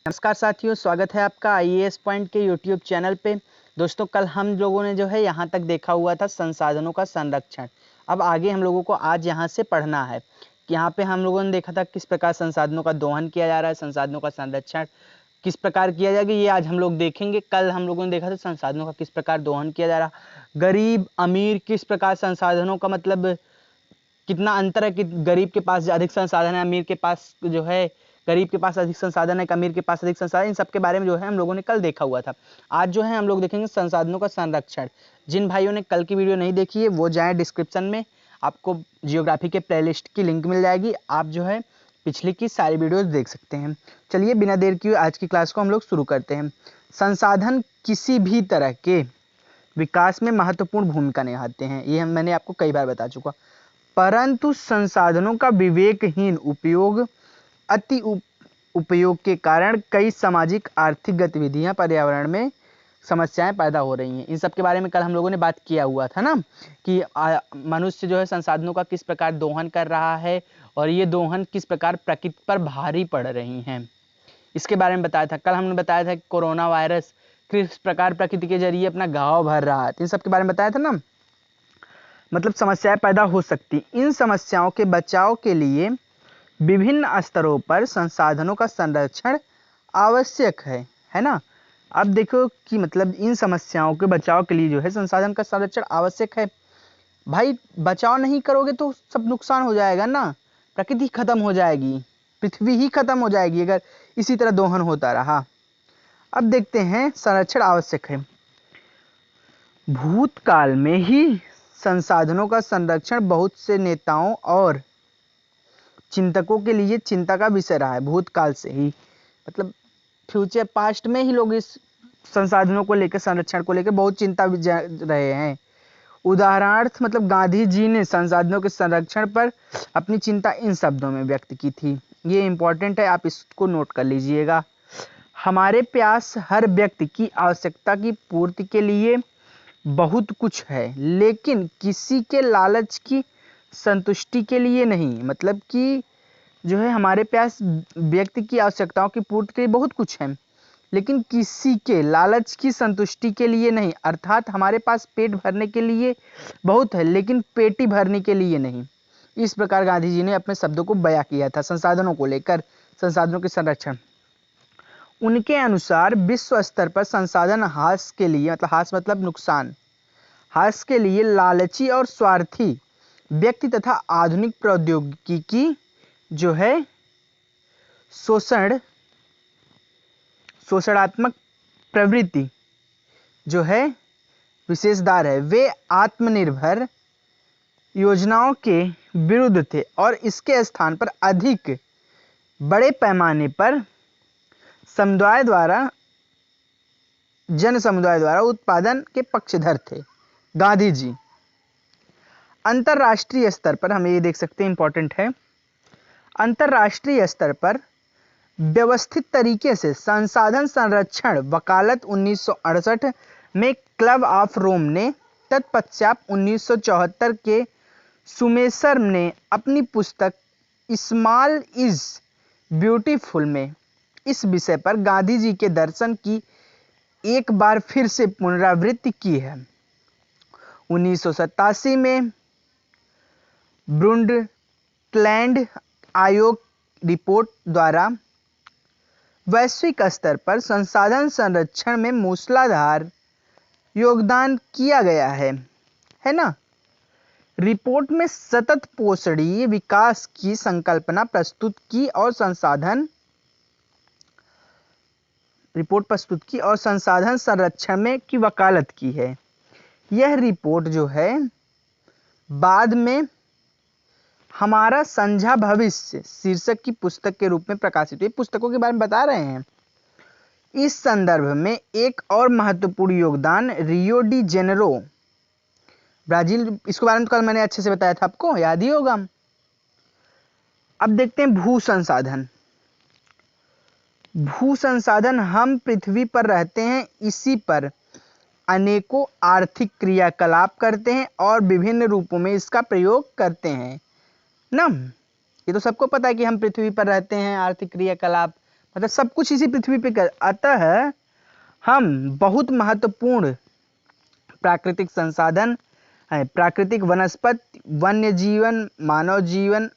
नमस्कार साथियों, स्वागत है आपका आईएएस पॉइंट के यूट्यूब चैनल पे। दोस्तों, कल हम लोगों ने जो है यहाँ तक देखा हुआ था संसाधनों का संरक्षण। अब आगे हम लोगों को आज यहाँ से पढ़ना है कि यहाँ पे हम लोगों ने देखा था किस प्रकार संसाधनों का दोहन किया जा रहा है, संसाधनों का संरक्षण किस प्रकार किया जाएगा, ये आज हम लोग देखेंगे। कल हम लोगों ने देखा था संसाधनों का किस प्रकार दोहन किया जा रहा, गरीब अमीर किस प्रकार संसाधनों का मतलब कितना अंतर है कि गरीब के पास अधिक संसाधन है, अमीर के पास जो है गरीब के पास अधिक संसाधन है, अमीर के पास अधिक संसाधन, इन सब के बारे में जो है हम लोगों ने कल देखा हुआ था। आज जो है हम लोग देखेंगे संसाधनों का संरक्षण। जिन भाइयों ने कल की वीडियो नहीं देखी है वो जाएं डिस्क्रिप्शन में, आपको जियोग्राफी के प्लेलिस्ट की लिंक मिल जाएगी। आप जो है पिछली की सारी वीडियोज देख सकते हैं। चलिए बिना देर किए आज की क्लास को हम लोग शुरू करते हैं। संसाधन किसी भी तरह के विकास में महत्वपूर्ण भूमिका निभाते हैं, ये मैंने आपको कई बार बता चुका। परंतु संसाधनों का विवेकहीन उपयोग, अति उपयोग के कारण कई सामाजिक आर्थिक गतिविधियां पर्यावरण में समस्याएं पैदा हो रही हैं। इन सब के बारे में कल हम लोगों ने बात किया हुआ था ना कि मनुष्य जो है संसाधनों का किस प्रकार दोहन कर रहा है और ये दोहन किस प्रकार प्रकृति पर भारी पड़ रही हैं, इसके बारे में बताया था। कल हमने बताया था कि कोरोना वायरस किस प्रकार प्रकृति के जरिए अपना घाव भर रहा है, इन सब के बारे में बताया था ना। मतलब समस्याएं पैदा हो सकती, इन समस्याओं के बचाव के लिए विभिन्न स्तरों पर संसाधनों का संरक्षण आवश्यक है ना। अब देखो कि मतलब इन समस्याओं के बचाव के लिए जो है संसाधन का संरक्षण आवश्यक है। भाई बचाव नहीं करोगे तो सब नुकसान हो जाएगा ना, प्रकृति खत्म हो जाएगी, पृथ्वी ही खत्म हो जाएगी अगर इसी तरह दोहन होता रहा। अब देखते हैं संरक्षण आवश्यक है। भूतकाल में ही संसाधनों का संरक्षण बहुत से नेताओं और चिंतकों के लिए चिंता का विषय रहा है। भूतकाल से ही मतलब फ्यूचर पास्ट में ही लोग इस संसाधनों को लेकर, संरक्षण को लेकर बहुत चिंता रहे हैं। उदाहरणार्थ मतलब गांधी जी ने संसाधनों के संरक्षण पर अपनी चिंता इन शब्दों में व्यक्त की थी। ये इंपॉर्टेंट है, आप इसको नोट कर लीजिएगा। हमारे प्यास हर व्यक्ति की आवश्यकता की पूर्ति के लिए बहुत कुछ है, लेकिन किसी के लालच की संतुष्टि के लिए नहीं। मतलब कि जो है हमारे पास व्यक्ति की आवश्यकताओं की पूर्ति के लिए बहुत कुछ है, लेकिन किसी के लालच की संतुष्टि के लिए नहीं। अर्थात हमारे पास पेट भरने के लिए बहुत है, लेकिन पेटी भरने के लिए नहीं। इस प्रकार गांधी जी ने अपने शब्दों को बयां किया था संसाधनों को लेकर, संसाधनों के संरक्षण। उनके अनुसार विश्व स्तर पर संसाधन ह्रास के लिए, मतलब ह्रास मतलब नुकसान, ह्रास के लिए लालची और स्वार्थी व्यक्ति तथा आधुनिक प्रौद्योगिकी की जो है शोषणात्मक प्रवृत्ति जो है विशेषदार है, वे आत्मनिर्भर योजनाओं के विरुद्ध थे और इसके स्थान पर अधिक बड़े पैमाने पर जन समुदाय द्वारा उत्पादन के पक्षधर थे गांधी जी। अंतरराष्ट्रीय स्तर पर हम ये देख सकते हैं, इंपॉर्टेंट है, अंतरराष्ट्रीय स्तर पर व्यवस्थित तरीके से संसाधन संरक्षण वकालत 1968 में क्लब ऑफ रोम ने, तत्पश्चात 1974 के सुमेसर ने अपनी पुस्तक स्मॉल इज ब्यूटीफुल में इस विषय पर गांधी जी के दर्शन की एक बार फिर से पुनरावृत्ति की है। 1987 में ब्रुंडटलैंड आयोग रिपोर्ट द्वारा वैश्विक स्तर पर संसाधन संरक्षण में मूसलाधार योगदान किया गया है ना। रिपोर्ट में सतत पोषणीय विकास की संकल्पना प्रस्तुत की और संसाधन संरक्षण में की वकालत की है। यह रिपोर्ट जो है बाद में हमारा साझा भविष्य शीर्षक की पुस्तक के रूप में प्रकाशित हुई। पुस्तकों के बारे में बता रहे हैं। इस संदर्भ में एक और महत्वपूर्ण योगदान रियो डी जेनेरो, ब्राजील, इसके बारे में कल मैंने अच्छे से बताया था, आपको याद ही होगा। अब देखते हैं भू संसाधन। भू संसाधन हम पृथ्वी पर रहते हैं, इसी पर अनेकों आर्थिक क्रियाकलाप करते हैं और विभिन्न रूपों में इसका प्रयोग करते हैं ना। ये तो सबको पता है कि हम पृथ्वी पर रहते हैं, आर्थिक क्रियाकलाप मतलब सब कुछ इसी पृथ्वी पे कर। अतः हम बहुत महत्वपूर्ण प्राकृतिक संसाधन है। प्राकृतिक वनस्पति, वन्य जीवन, मानव जीवन,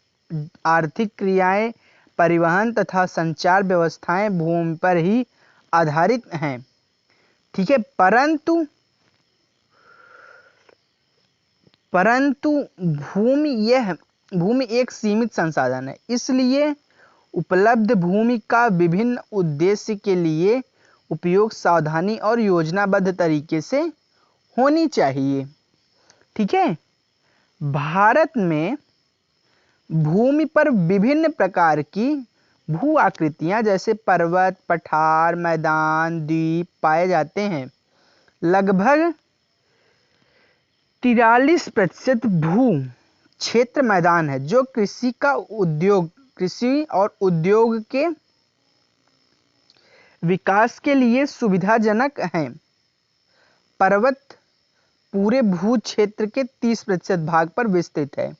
आर्थिक क्रियाएं, परिवहन तथा संचार व्यवस्थाएं भूमि पर ही आधारित हैं। ठीक है, परंतु भूमि एक सीमित संसाधन है, इसलिए उपलब्ध भूमि का विभिन्न उद्देश्य के लिए उपयोग सावधानी और योजनाबद्ध तरीके से होनी चाहिए। ठीक है, भारत में भूमि पर विभिन्न प्रकार की भू आकृतियां जैसे पर्वत, पठार, मैदान, द्वीप पाए जाते हैं। लगभग 43% भू क्षेत्र मैदान है, जो कृषि और उद्योग के विकास के लिए सुविधाजनक हैं। पर्वत पूरे भू क्षेत्र के 30% भाग पर विस्तृत है।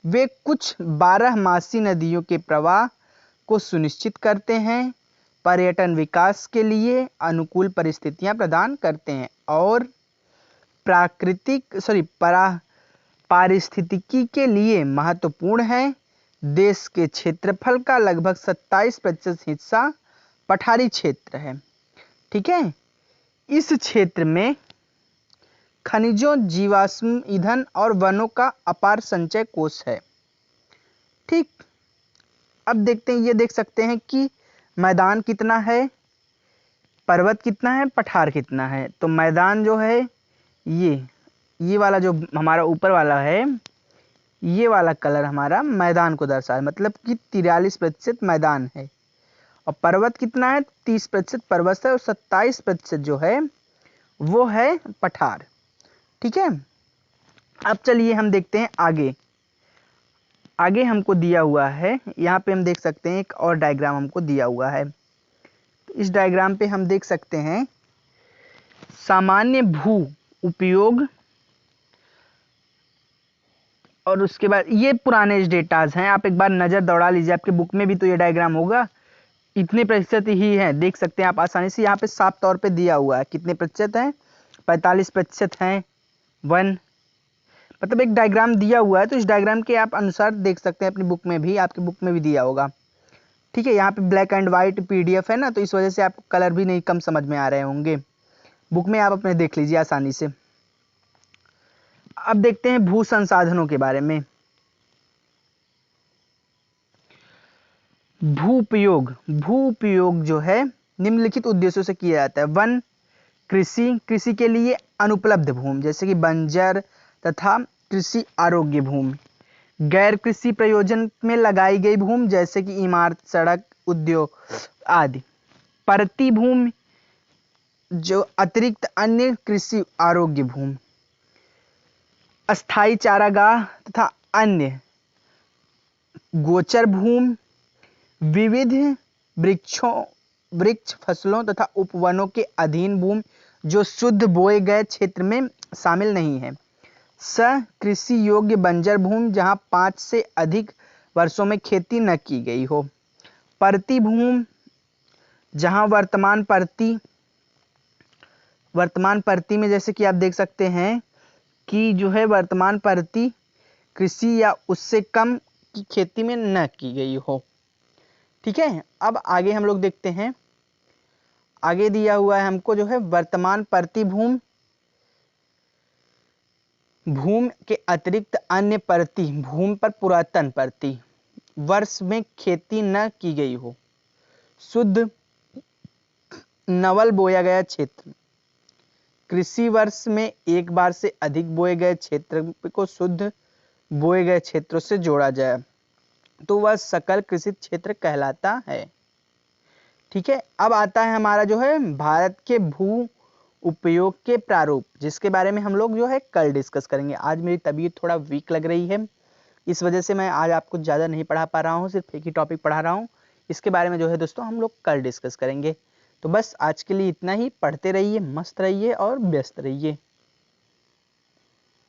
वे कुछ 12मासी नदियों के प्रवाह को सुनिश्चित करते हैं, पर्यटन विकास के लिए अनुकूल परिस्थितियां प्रदान करते हैं और पारिस्थितिकी के लिए महत्वपूर्ण है। देश के क्षेत्रफल का लगभग 27% हिस्सा पठारी क्षेत्र है। ठीक है, इस क्षेत्र में खनिजों, जीवाश्म ईंधन और वनों का अपार संचय कोष है। ठीक, अब देखते हैं, ये देख सकते हैं कि मैदान कितना है, पर्वत कितना है, पठार कितना है। तो मैदान जो है ये वाला जो हमारा ऊपर वाला है, ये वाला कलर हमारा मैदान को दर्शाए, मतलब कि 43% मैदान है। और पर्वत कितना है, 30% पर्वत है और 27% जो है वो है पठार। ठीक है, अब चलिए हम देखते हैं आगे हमको दिया हुआ है, यहाँ पे हम देख सकते हैं एक और डायग्राम हमको दिया हुआ है। तो इस डायग्राम पे हम देख सकते हैं सामान्य भू उपयोग, और उसके बाद ये पुराने डेटाज हैं, आप एक बार नज़र दौड़ा लीजिए, आपके बुक में भी तो ये डायग्राम होगा। इतने प्रतिशत ही है, देख सकते हैं आप आसानी से, यहाँ पे साफ तौर पे दिया हुआ है कितने प्रतिशत हैं, 45% हैं वन, मतलब एक डायग्राम दिया हुआ है। तो इस डायग्राम के आप अनुसार देख सकते हैं, अपनी बुक में भी, आपकी बुक में भी दिया होगा। ठीक है, यहाँ पे ब्लैक एंड वाइट PDF है ना, तो इस वजह से आपको कलर भी नहीं कम समझ में आ रहे होंगे। बुक में आप अपने देख लीजिए आसानी से। अब देखते हैं भू संसाधनों के बारे में। भू उपयोग जो है निम्नलिखित उद्देश्यों से किया जाता है। वन, कृषि के लिए अनुपलब्ध भूमि जैसे कि बंजर तथा कृषि आरोग्य भूमि। गैर कृषि प्रयोजन में लगाई गई भूमि जैसे कि इमारत, सड़क, उद्योग आदि। परती भूमि जो अतिरिक्त अन्य कृषि आरोग्य भूमि। अस्थाई चारागाह तथा अन्य। गोचर भूमि विविध वृक्ष, फसलों तथा उपवनों के अधीन भूमि जो शुद्ध बोए गए क्षेत्र में शामिल नहीं है। कृषि योग्य बंजर भूमि जहां 5 से अधिक वर्षों में खेती न की गई हो। परती भूमि जहां वर्तमान परती में जैसे कि आप देख सकते हैं कि जो है वर्तमान परती कृषि या उससे कम की खेती में न की गई हो। ठीक है, अब आगे हम लोग देखते हैं, आगे दिया हुआ है हमको जो है वर्तमान परती भूमि के अतिरिक्त अन्य परती भूमि पर पुरातन परती वर्ष में खेती न की गई हो। शुद्ध नवल बोया गया क्षेत्र, कृषि वर्ष में एक बार से अधिक बोए गए क्षेत्र को शुद्ध बोए गए क्षेत्रों से जोड़ा जाए तो वह सकल कृषित क्षेत्र कहलाता है। ठीक है, अब आता है हमारा जो है भारत के भू उपयोग के प्रारूप, जिसके बारे में हम लोग जो है कल डिस्कस करेंगे। आज मेरी तबीयत थोड़ा वीक लग रही है, इस वजह से मैं आज आपको ज़्यादा नहीं पढ़ा पा रहा हूँ, सिर्फ एक ही टॉपिक पढ़ा रहा हूँ। इसके बारे में जो है दोस्तों हम लोग कल डिस्कस करेंगे। तो बस आज के लिए इतना ही, पढ़ते रहिए, मस्त रहिए और व्यस्त रहिए।